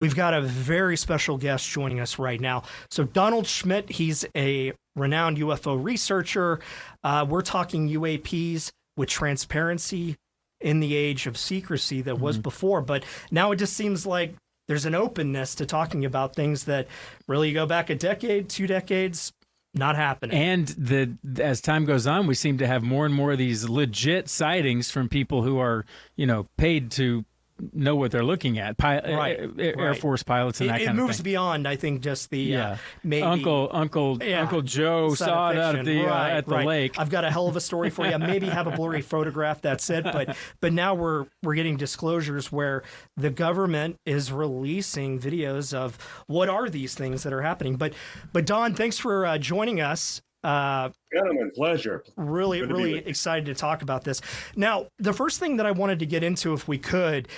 We've got a very special guest joining us right now. So Donald Schmitt, he's a renowned UFO researcher. We're talking UAPs with transparency in the age of secrecy that was before. But now it just seems like there's an openness to talking about things that really go back a decade, 2 decades, not happening. And as time goes on, we seem to have more and more of these legit sightings from people who are, paid to know what they're looking at. Air Force pilots and that kind of thing. It moves beyond, I think, just the maybe Uncle Joe saw it out at the lake. I've got a hell of a story for you. Maybe have a blurry photograph. That's it. But now we're getting disclosures where the government is releasing videos of what are these things that are happening. But Don, thanks for joining us. Gentlemen, pleasure. Really excited to talk about this. Now, the first thing that I wanted to get into, if we could,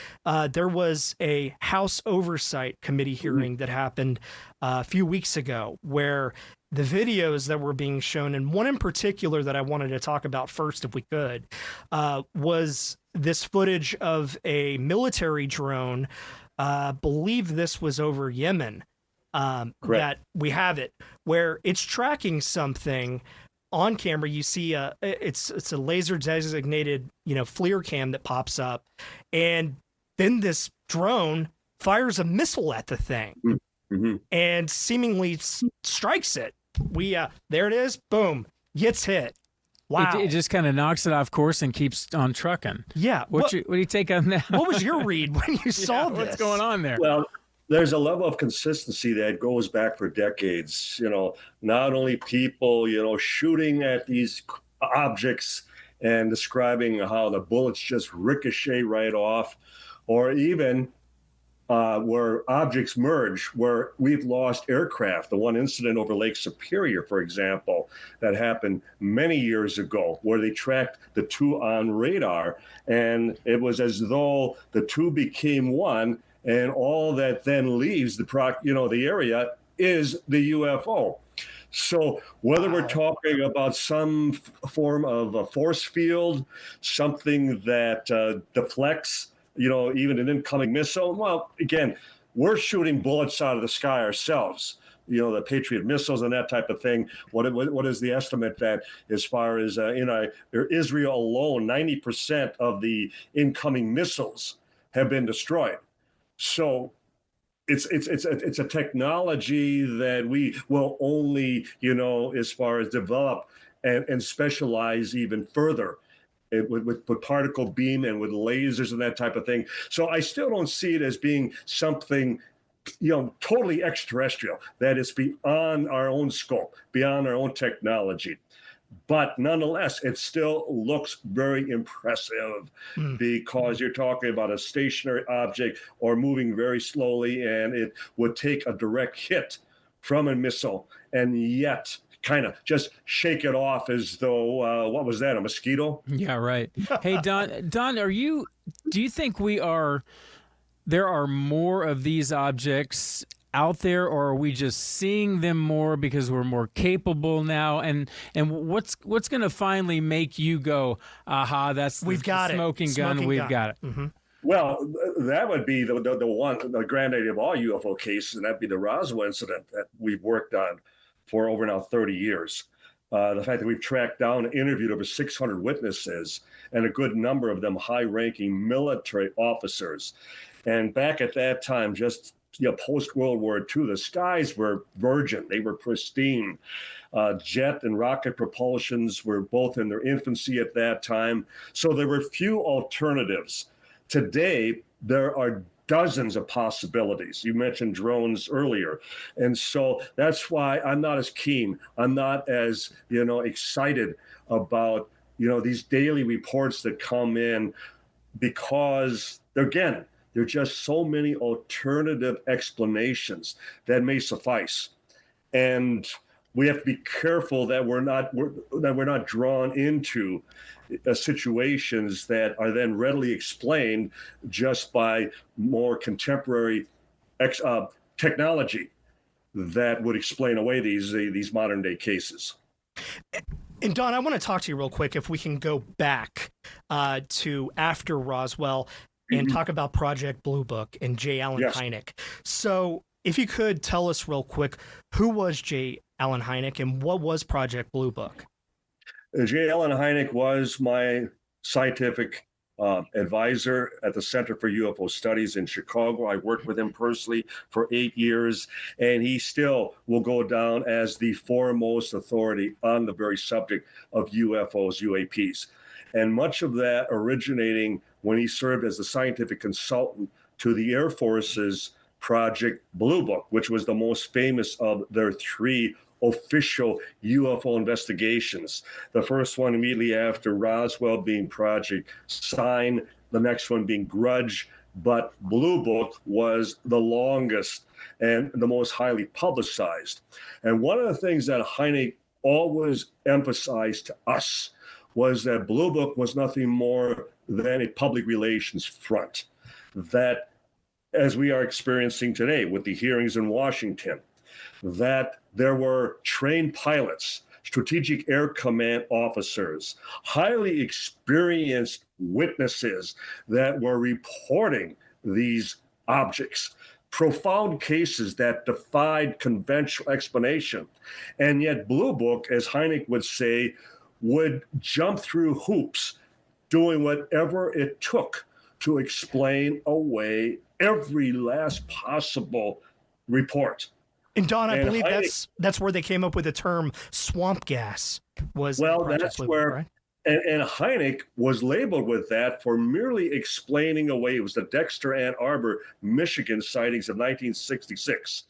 there was a House Oversight Committee hearing that happened a few weeks ago where the videos that were being shown, and one in particular that I wanted to talk about first, if we could, was this footage of a military drone. Believe this was over Yemen. That we have it where it's tracking something on camera. You see it's a laser designated FLIR cam that pops up, and then this drone fires a missile at the thing and seemingly strikes it. There it is, boom, gets hit. Wow. It just kind of knocks it off course and keeps on trucking. Yeah. What do you take on that? What was your read when you saw this? What's going on there? Well, there's a level of consistency that goes back for decades. Not only people, shooting at these objects and describing how the bullets just ricochet right off, or even where objects merge, where we've lost aircraft. The one incident over Lake Superior, for example, that happened many years ago, where they tracked the two on radar, and it was as though the two became one. And all that then leaves the area is the UFO. So whether we're talking about some form of a force field, something that deflects, even an incoming missile, well, again, we're shooting bullets out of the sky ourselves. The Patriot missiles and that type of thing. What is the estimate that as far as Israel alone, 90% of the incoming missiles have been destroyed. So it's a technology that we will only, as far as develop and specialize even further with particle beam and with lasers and that type of thing. So I still don't see it as being something, totally extraterrestrial, that is beyond our own scope, beyond our own technology. But nonetheless, it still looks very impressive because you're talking about a stationary object or moving very slowly, and it would take a direct hit from a missile and yet kind of just shake it off as though, what was that, a mosquito? Yeah, right. Hey, Don, do you think there are more of these objects out there, or are we just seeing them more because we're more capable now? And what's going to finally make you go, aha, that's the smoking gun, we've got it? Mm-hmm. Well, that would be the granddaddy of all UFO cases, and that'd be the Roswell incident that we've worked on for over now 30 years. The fact that we've tracked down and interviewed over 600 witnesses, and a good number of them high-ranking military officers. And back at that time, just post-World War II, the skies were virgin. They were pristine. Jet and rocket propulsions were both in their infancy at that time. So there were few alternatives. Today, there are dozens of possibilities. You mentioned drones earlier. And so that's why I'm not as keen. I'm not as, excited about, these daily reports that come in, because, again, there are just so many alternative explanations that may suffice. And we have to be careful that we're not drawn into situations that are then readily explained just by more contemporary technology that would explain away these modern day cases. And Don, I want to talk to you real quick, if we can go back to after Roswell. and talk about Project Blue Book and J. Allen Hynek. So if you could tell us real quick, who was J. Allen Hynek and what was Project Blue Book? J. Allen Hynek was my scientific advisor at the Center for UFO Studies in Chicago. I worked with him personally for 8 years, and he still will go down as the foremost authority on the very subject of UFOs, UAPs. And much of that originating when he served as the scientific consultant to the Air Force's Project Blue Book, which was the most famous of their 3 official UFO investigations. The first one immediately after Roswell being Project Sign, the next one being Grudge, but Blue Book was the longest and the most highly publicized. And one of the things that Hynek always emphasized to us was that Blue Book was nothing more than a public relations front, that as we are experiencing today with the hearings in Washington, that there were trained pilots, strategic air command officers, highly experienced witnesses that were reporting these objects, profound cases that defied conventional explanation. And yet Blue Book, as Hynek would say, would jump through hoops, doing whatever it took to explain away every last possible report. And Don, I believe that's where they came up with the term swamp gas. That's where, right? and Hynek was labeled with that for merely explaining away. It was the Dexter, Ann Arbor, Michigan sightings of 1966.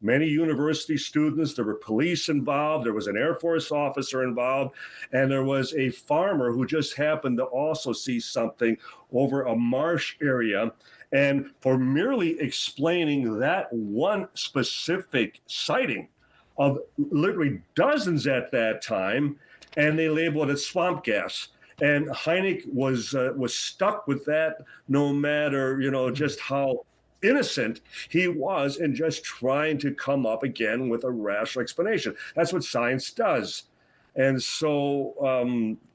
Many university students, there were police involved, there was an Air Force officer involved, and there was a farmer who just happened to also see something over a marsh area. And for merely explaining that one specific sighting of literally dozens at that time, and they labeled it swamp gas. And Hynek was stuck with that, no matter just how innocent he was in just trying to come up again with a rational explanation. That's what science does. And so,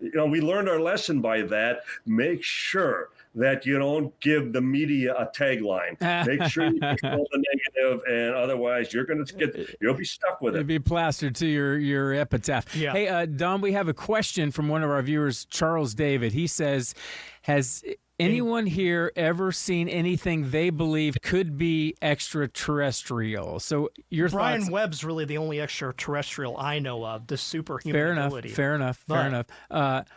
we learned our lesson by that. Make sure that you don't give the media a tagline. Make sure you control the negative, and otherwise you'll be stuck with it. It'll be plastered to your epitaph. Yeah. Hey, Don, we have a question from one of our viewers, Charles David. He says, has anyone here ever seen anything they believe could be extraterrestrial? So your Brian thoughts? Webb's really the only extraterrestrial I know of, the superhuman ability. Fair enough.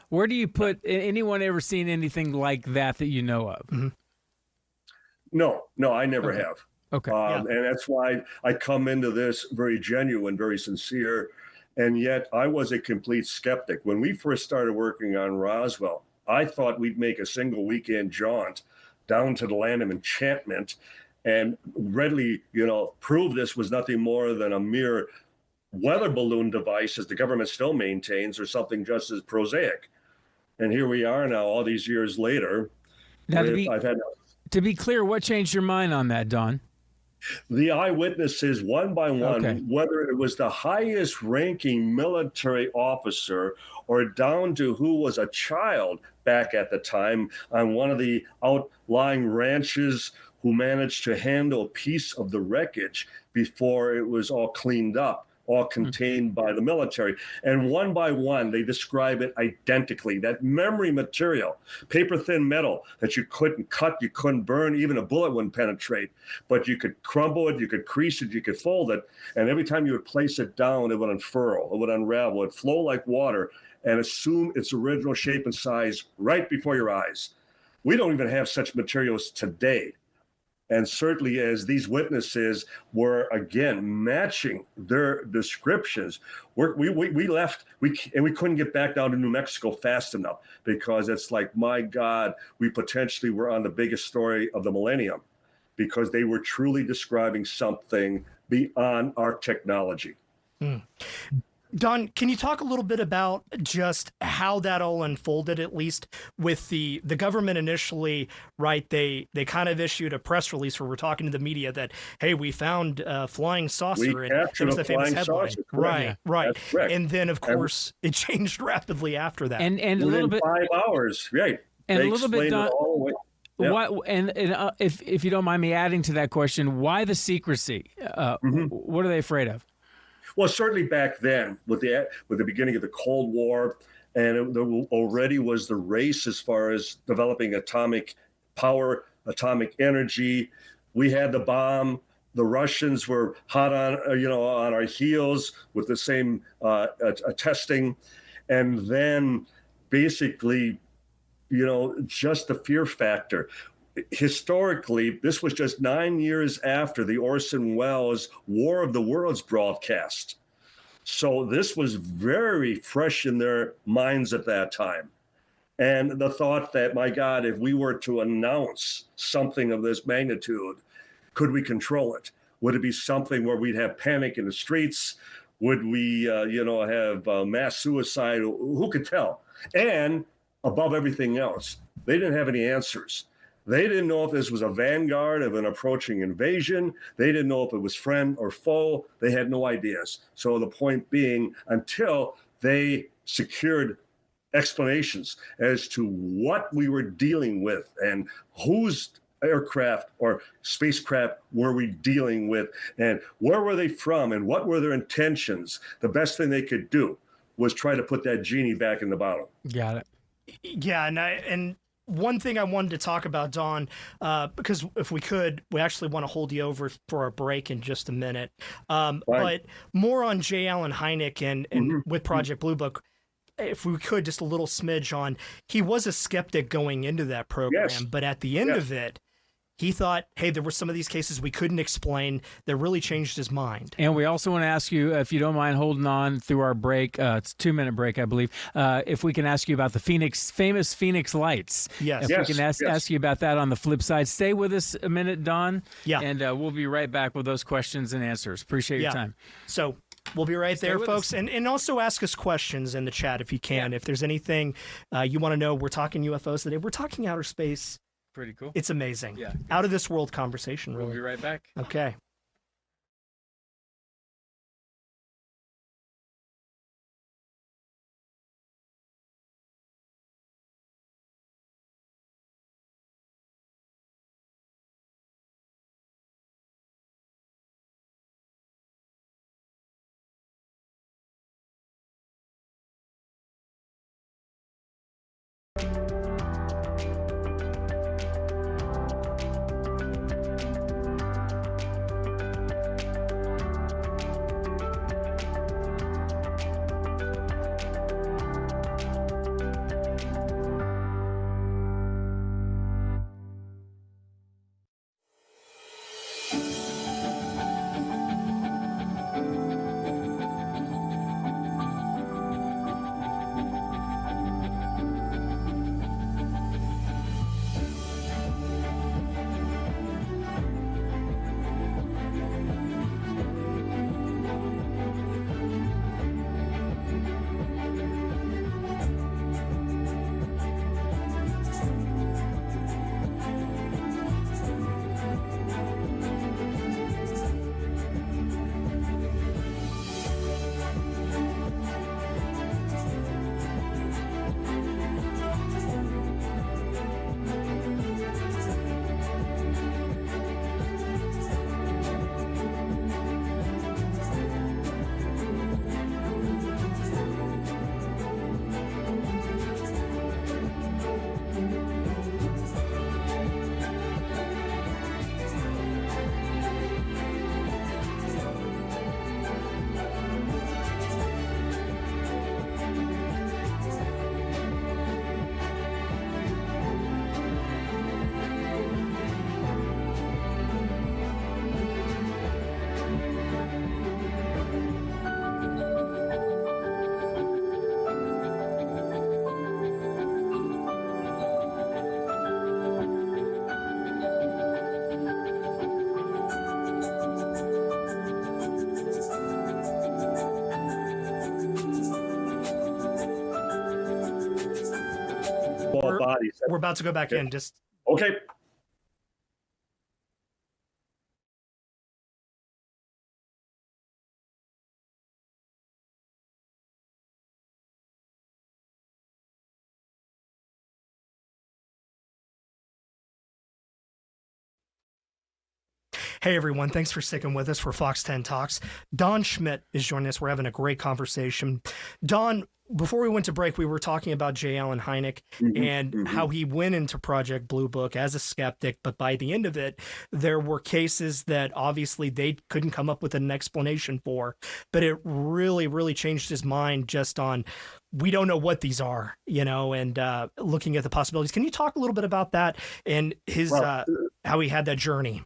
Where do you put anyone ever seen anything like that you know of? Mm-hmm. No, I never have. Okay. And that's why I come into this very genuine, very sincere, and yet I was a complete skeptic. When we first started working on Roswell, I thought we'd make a single weekend jaunt down to the land of enchantment and readily, prove this was nothing more than a mere weather balloon device, as the government still maintains, or something just as prosaic. And here we are now, all these years later. Now, to be clear, what changed your mind on that, Don? The eyewitnesses, one by one, whether it was the highest ranking military officer or down to who was a child back at the time on one of the outlying ranches who managed to handle a piece of the wreckage before it was all cleaned up, all contained by the military. And one by one, they describe it identically. That memory material, paper-thin metal that you couldn't cut, you couldn't burn, even a bullet wouldn't penetrate. But you could crumble it, you could crease it, you could fold it. And every time you would place it down, it would unfurl, it would unravel, it would flow like water and assume its original shape and size right before your eyes. We don't even have such materials today. And certainly as these witnesses were, again, matching their descriptions, we left, and we couldn't get back down to New Mexico fast enough, because it's like, my God, we potentially were on the biggest story of the millennium, because they were truly describing something beyond our technology. Don, can you talk a little bit about just how that all unfolded, at least with the government initially, right? They kind of issued a press release where we're talking to the media that, hey, we found a flying saucer. And it was the famous headline. Saucer. Right. And then, of course, it changed rapidly after that. And a little bit 5 hours, right. And they a little bit, Don, Why, and if you don't mind me adding to that question, why the secrecy? What are they afraid of? Well, certainly back then, with the beginning of the Cold War, and there already was the race as far as developing atomic power, atomic energy. We had the bomb. The Russians were hot on on our heels with the same testing, and then basically, just the fear factor. Historically, this was just 9 years after the Orson Welles War of the Worlds broadcast. So this was very fresh in their minds at that time. And the thought that, my God, if we were to announce something of this magnitude, could we control it? Would it be something where we'd have panic in the streets? Would we, have mass suicide? Who could tell? And above everything else, they didn't have any answers. They didn't know if this was a vanguard of an approaching invasion. They didn't know if it was friend or foe. They had no ideas. So the point being, until they secured explanations as to what we were dealing with and whose aircraft or spacecraft were we dealing with and where were they from and what were their intentions, the best thing they could do was try to put that genie back in the bottle. Got it. Yeah, and one thing I wanted to talk about, Don, because if we could, we actually want to hold you over for our break in just a minute. But more on J. Allen Hynek and with Project Blue Book, if we could, just a little smidge on, he was a skeptic going into that program, but at the end of it, he thought, hey, there were some of these cases we couldn't explain that really changed his mind. And we also want to ask you, if you don't mind holding on through our break, it's a 2-minute break, I believe, if we can ask you about the famous Phoenix lights. Yes. If we can ask you about that on the flip side. Stay with us a minute, Don. Yeah. And we'll be right back with those questions and answers. Appreciate your time. So we'll be right there, folks. And also ask us questions in the chat if you can. If there's anything you want to know, we're talking UFOs today. We're talking outer space. Pretty cool. It's amazing. Yeah. Out of this world conversation, really. We'll be right back. Okay. We're about to go back in. Just okay. Hey, everyone. Thanks for sticking with us for Fox 10 Talks. Don Schmitt is joining us. We're having a great conversation. Don, before we went to break, we were talking about J. Allen Hynek and how he went into Project Blue Book as a skeptic, but by the end of it, there were cases that obviously they couldn't come up with an explanation for, but it really, really changed his mind just on, we don't know what these are, and looking at the possibilities. Can you talk a little bit about that and his how he had that journey?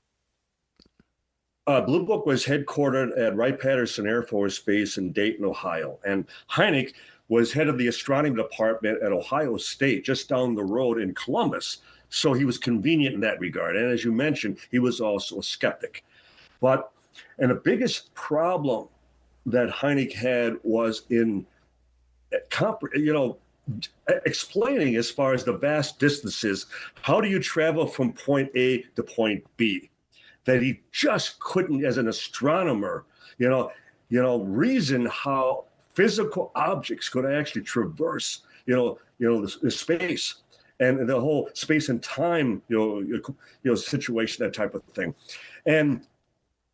Blue Book was headquartered at Wright-Patterson Air Force Base in Dayton, Ohio. And Hynek was head of the astronomy department at Ohio State, just down the road in Columbus. So he was convenient in that regard. And as you mentioned, he was also a skeptic. And the biggest problem that Hynek had was in, explaining as far as the vast distances, how do you travel from point A to point B? That he just couldn't, as an astronomer, reason how physical objects could actually traverse, the space and the whole space and time, situation, that type of thing. And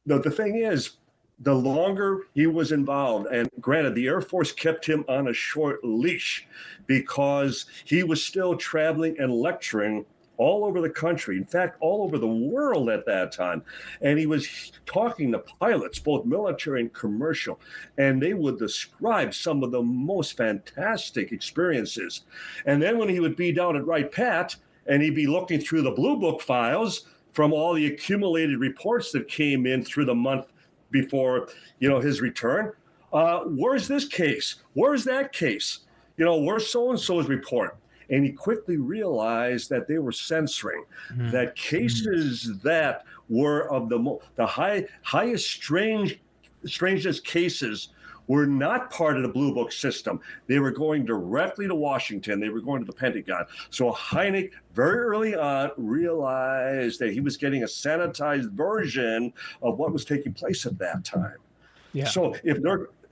the thing is, the longer he was involved, and granted, the Air Force kept him on a short leash because he was still traveling and lecturing all over the country, in fact, all over the world at that time. And he was talking to pilots, both military and commercial, and they would describe some of the most fantastic experiences. And then when he would be down at Wright-Pat, and he'd be looking through the Blue Book files from all the accumulated reports that came in through the month before, his return, where's this case? Where's that case? Where's so-and-so's report? And he quickly realized that they were censoring, that cases that were of the highest strangest cases were not part of the Blue Book system. They were going directly to Washington. They were going to the Pentagon. So Hynek very early on realized that he was getting a sanitized version of what was taking place at that time. Yeah. So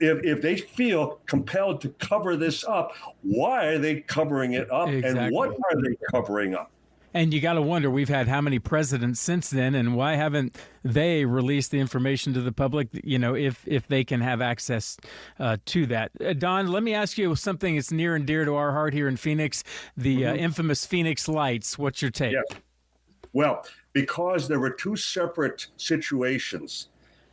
if they feel compelled to cover this up, why are they covering it up? Exactly. And what are they covering up? And you got to wonder, we've had how many presidents since then, and why haven't they released the information to the public, if they can have access to that? Don, let me ask you something that's near and dear to our heart here in Phoenix, the infamous Phoenix Lights. What's your take? Yes. Well, because there were two separate situations.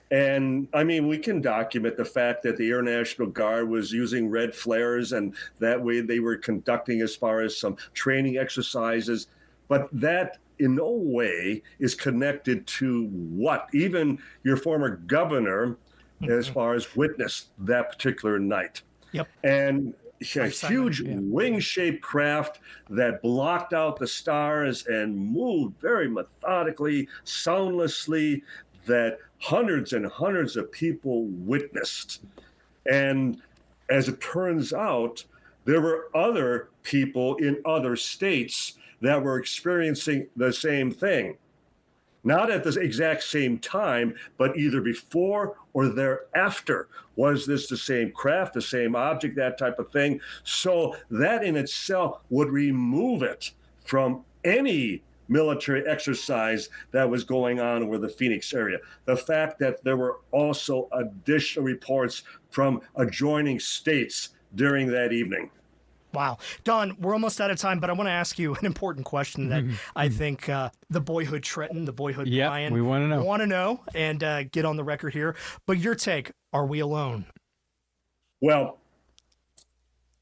And we can document the fact that the Air National Guard was using red flares, and that way they were conducting as far as some training exercises. But that in no way is connected to what even your former governor, as far as witnessed that particular night. Yep. And a huge wing-shaped craft that blocked out the stars and moved very methodically, soundlessly, that hundreds and hundreds of people witnessed. And as it turns out, there were other people in other states that were experiencing the same thing. Not at the exact same time, but either before or thereafter. Was this the same craft, the same object, that type of thing? So that in itself would remove it from any military exercise that was going on over the Phoenix area. The fact that there were also additional reports from adjoining states during that evening. Wow. Don, we're almost out of time, but I want to ask you an important question that I think the boyhood Trenton, the boyhood Brian, we want to know and get on the record here. But your take, are we alone? Well,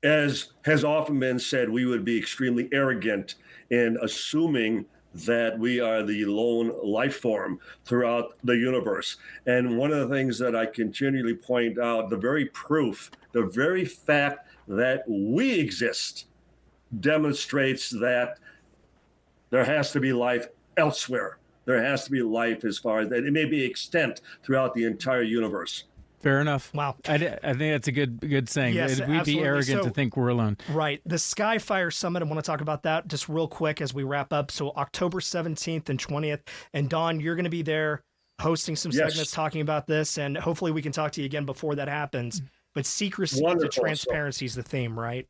as has often been said, we would be extremely arrogant in assuming that we are the lone life form throughout the universe. And one of the things that I continually point out, the very proof, the very fact that we exist demonstrates that there has to be life elsewhere. There has to be life as far as that. It may be extent throughout the entire universe. Fair enough. Wow. I think that's a good saying. Yes, We'd be arrogant to think we're alone. Right. The Skyfire Summit, I want to talk about that just real quick as we wrap up. So October 17th and 20th. And Don, you're going to be there hosting some segments talking about this. And hopefully we can talk to you again before that happens. But secrecy to transparency is the theme, right?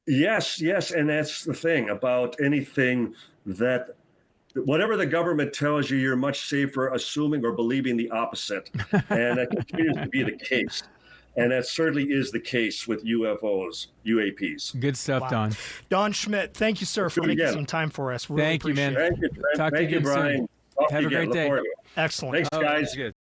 Yes. And that's the thing about anything that whatever the government tells you, you're much safer assuming or believing the opposite. And that continues to be the case. And that certainly is the case with UFOs, UAPs. Good stuff, Wow. Don. Don Schmitt, thank you, sir, for making some time for us. Really Thank you, man. appreciate it. Thank you, Trent. Talk to you Thank you, again soon. Brian. Talk to Have you a great again. day. Look forward to it. Excellent. Thanks, guys. Good.